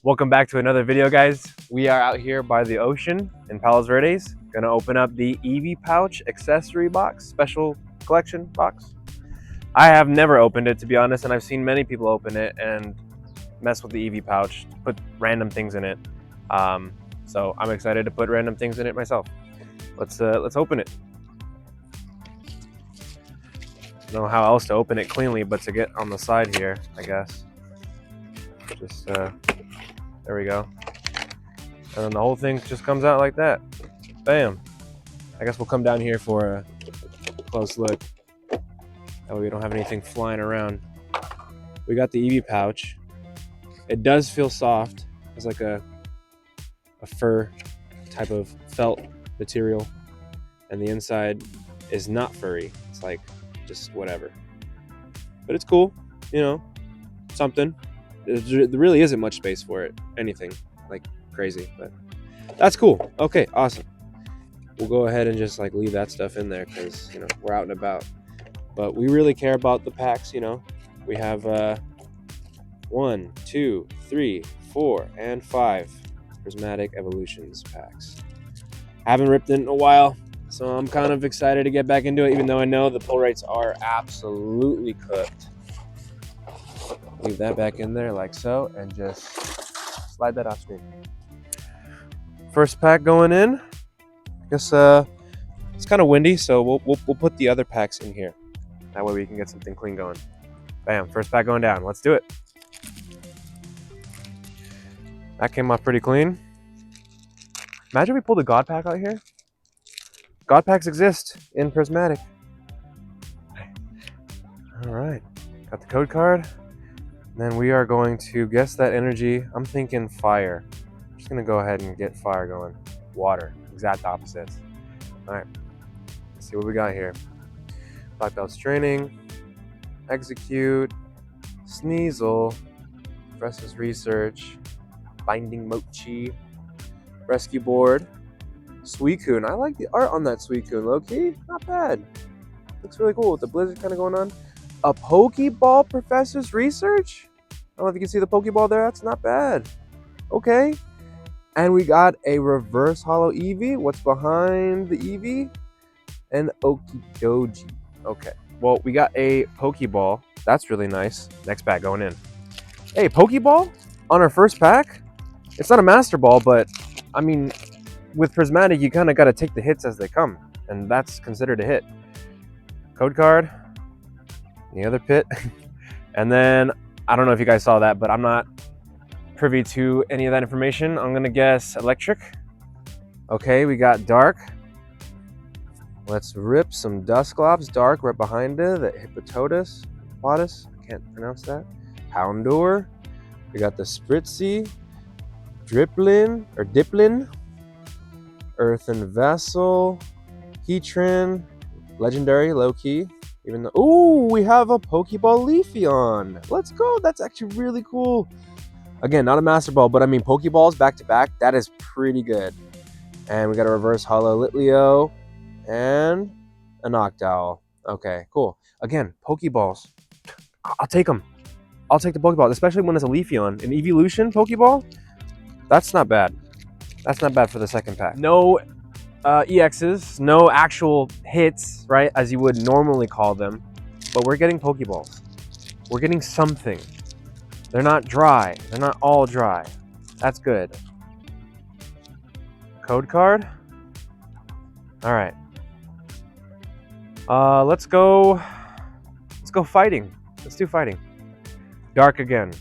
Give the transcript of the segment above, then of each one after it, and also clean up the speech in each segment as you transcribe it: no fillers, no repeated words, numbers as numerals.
Welcome back to another video, guys. We are out here by the ocean in Palos Verdes. Gonna open up the Eevee pouch accessory box, special collection box. I have never opened it, to be honest, and I've seen many people open it and mess with the Eevee pouch, put random things in it. So I'm excited to put random things in it myself. Let's open it. I don't know how else to open it cleanly, but to get on the side here, I guess. Just there we go. And then the whole thing just comes out like that. Bam. I guess we'll come down here for a close look. That way we don't have anything flying around. We got the Eevee pouch. It does feel soft. It's like a fur type of felt material. And the inside is not furry. It's like just whatever. But it's cool, you know, something. There really isn't much space for it. Anything like crazy, but that's cool. Okay, awesome. We'll go ahead and just like leave that stuff in there because, you know, we're out and about. But we really care about the packs, you know. We have 1, 2, 3, 4, and 5 Prismatic Evolutions packs. Haven't ripped it in a while, so I'm kind of excited to get back into it, even though I know the pull rates are absolutely cooked. Leave that back in there like so, and just slide that off screen. First pack going in. I guess it's kind of windy, so we'll put the other packs in here. That way we can get something clean going. Bam! First pack going down. Let's do it. That came off pretty clean. Imagine we pulled a God pack out here. God packs exist in Prismatic. All right, got the code card. Then we are going to guess that energy. I'm thinking fire. I'm just gonna go ahead and get fire going. Water, exact opposites. All right, let's see what we got here. Black Belt's training, execute, Sneasel, Professor's research, binding mochi, rescue board, Suicune. I like the art on that Suicune, low key, not bad. Looks really cool with the blizzard kind of going on. A Pokeball Professor's research? I don't know if you can see the Pokeball there. That's not bad. Okay. And we got a reverse holo Eevee. What's behind the Eevee? An Okidoji. Okay. Well, we got a Pokeball. That's really nice. Next pack going in. Hey, Pokeball on our first pack? It's not a Master Ball, but I mean, with Prismatic, you kind of got to take the hits as they come. And that's considered a hit. Code card. The other pit. And then I don't know if you guys saw that, but I'm not privy to any of that information. I'm gonna guess electric. Okay, we got dark. Let's rip some Dusclops. Dark right behind it. The Hippopotamus. I can't pronounce that. Houndour. We got the Spritzy. Diplin. Earthen Vessel. Heatran. Legendary, low key. Even though, ooh, we have a Pokeball Leafeon. Let's go. That's actually really cool. Again, not a Master Ball, but I mean, Pokeballs back to back. That is pretty good. And we got a reverse holo Litleo and a Noctowl. Okay, cool. Again, Pokeballs. I'll take them. I'll take the Pokeball, especially when it's a Leafeon. An Evolution Pokeball? That's not bad. That's not bad for the second pack. No EXs, no actual hits, right, as you would normally call them, but we're getting Pokeballs. We're getting something. They're not dry. They're not all dry. That's good. Code card. All right. Let's go fighting. Let's do fighting. Dark again.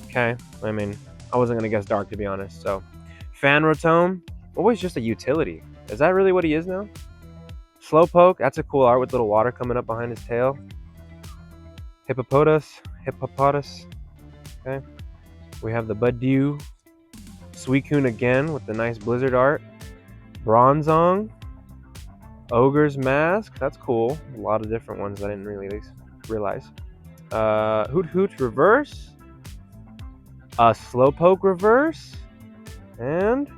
Okay. I mean, I wasn't gonna guess dark, to be honest. So, Fanrotome. Always just a utility. Is that really what he is now? Slowpoke, that's a cool art with little water coming up behind his tail. Hippopotamus. Okay. We have the Budew. Suicune again with the nice blizzard art. Bronzong. Ogre's Mask, that's cool. A lot of different ones I didn't really realize. Hoot reverse. A Slowpoke reverse. And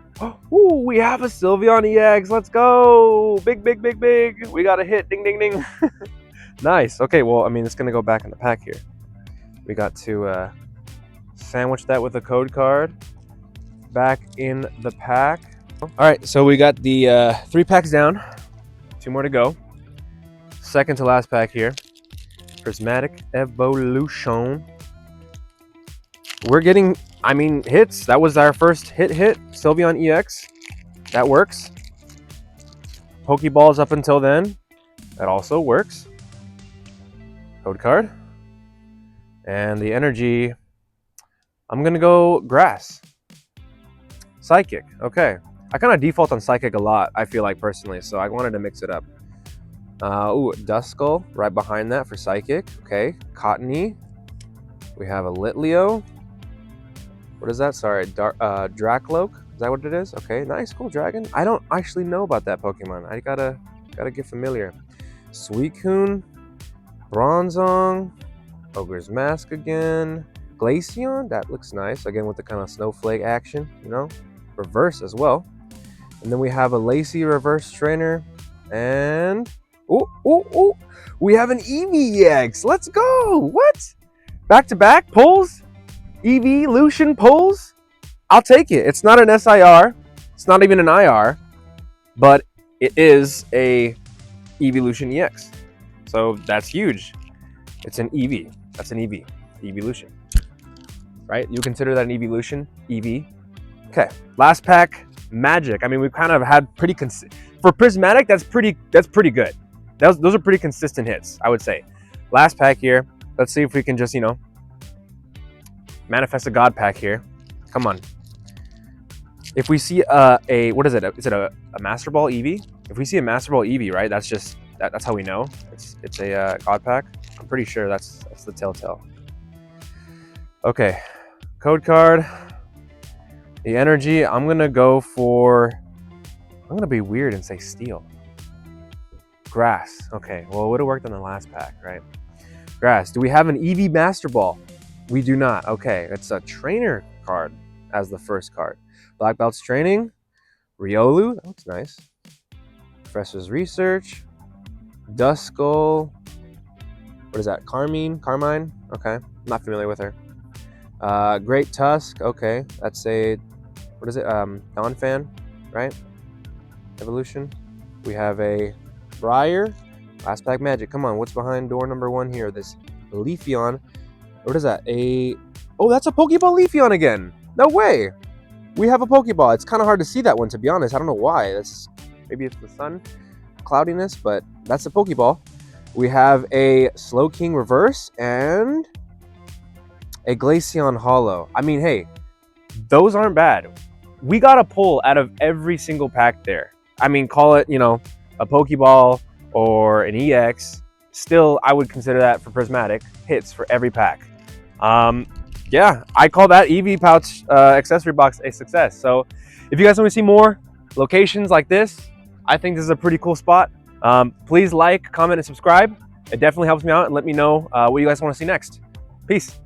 ooh, we have a Sylveon EX. Let's go. Big. We got a hit. Ding. Nice. Okay, well, I mean, it's going to go back in the pack here. We got to sandwich that with a code card. back in the pack. All right, so we got the 3 packs down, 2 more to go. Second to last pack here. Prismatic Evolution. We're getting, I mean, hits. That was our first hit. Sylveon EX. That works. Pokeballs up until then. That also works. Code card. And the energy, I'm going to go Grass. Psychic. Okay. I kind of default on Psychic a lot, I feel like, personally. So I wanted to mix it up. Ooh, Duskull right behind that for Psychic. Okay. Cottony. We have a Litleo. What is that? Sorry, Dracloak. Is that what it is? Okay, nice, cool dragon. I don't actually know about that Pokemon. I gotta get familiar. Suicune, Bronzong, Ogre's Mask again. Glaceon, that looks nice. Again with the kind of snowflake action, you know. Reverse as well. And then we have a Lacy Reverse Trainer. And ooh, we have an EVX. Let's go. What? Back-to-back pulls? Evolution pulls? I'll take it. It's not an SIR. It's not even an IR. But it is a Evolution EX. So that's huge. It's an EV. That's an EV. Evolution. Right? You consider that an Evolution? EV. Okay. Last pack, Magic. I mean, we've kind of had pretty for Prismatic, that's pretty good. Those are pretty consistent hits, I would say. Last pack here. Let's see if we can just, you know, manifest a God pack here. Come on. If we see what is it? Is it a Master Ball Eevee? If we see a Master Ball Eevee, right? That's just that's how we know it's a God pack. I'm pretty sure that's the telltale. Okay, code card. The energy. I'm gonna go for. I'm gonna be weird and say Steel. Grass. Okay. Well, it would have worked on the last pack, right? Grass. Do we have an Eevee Master Ball? We do not. Okay, it's a trainer card as the first card. Black Belt's Training, Riolu, that looks nice. Professor's Research, Duskull, what is that? Carmine? Okay, I'm not familiar with her. Great Tusk, okay, that's a, what is it? Donphan, right? Evolution. We have a Briar, last pack Magic. Come on, what's behind door number 1 here? This Leafeon. What is that? Oh, that's a Pokeball Leafeon again. No way. We have a Pokeball. It's kind of hard to see that one, to be honest. I don't know why. Maybe it's the sun cloudiness, but that's a Pokeball. We have a Slowking Reverse and a Glaceon Hollow. I mean, hey, those aren't bad. We got a pull out of every single pack there. I mean, call it, you know, a Pokeball or an EX. Still, I would consider that for Prismatic hits for every pack. Yeah, I call that EV Pouch accessory box a success. So if you guys want to see more locations like this, I think this is a pretty cool spot. Please like, comment, and subscribe. It definitely helps me out and let me know what you guys want to see next. Peace.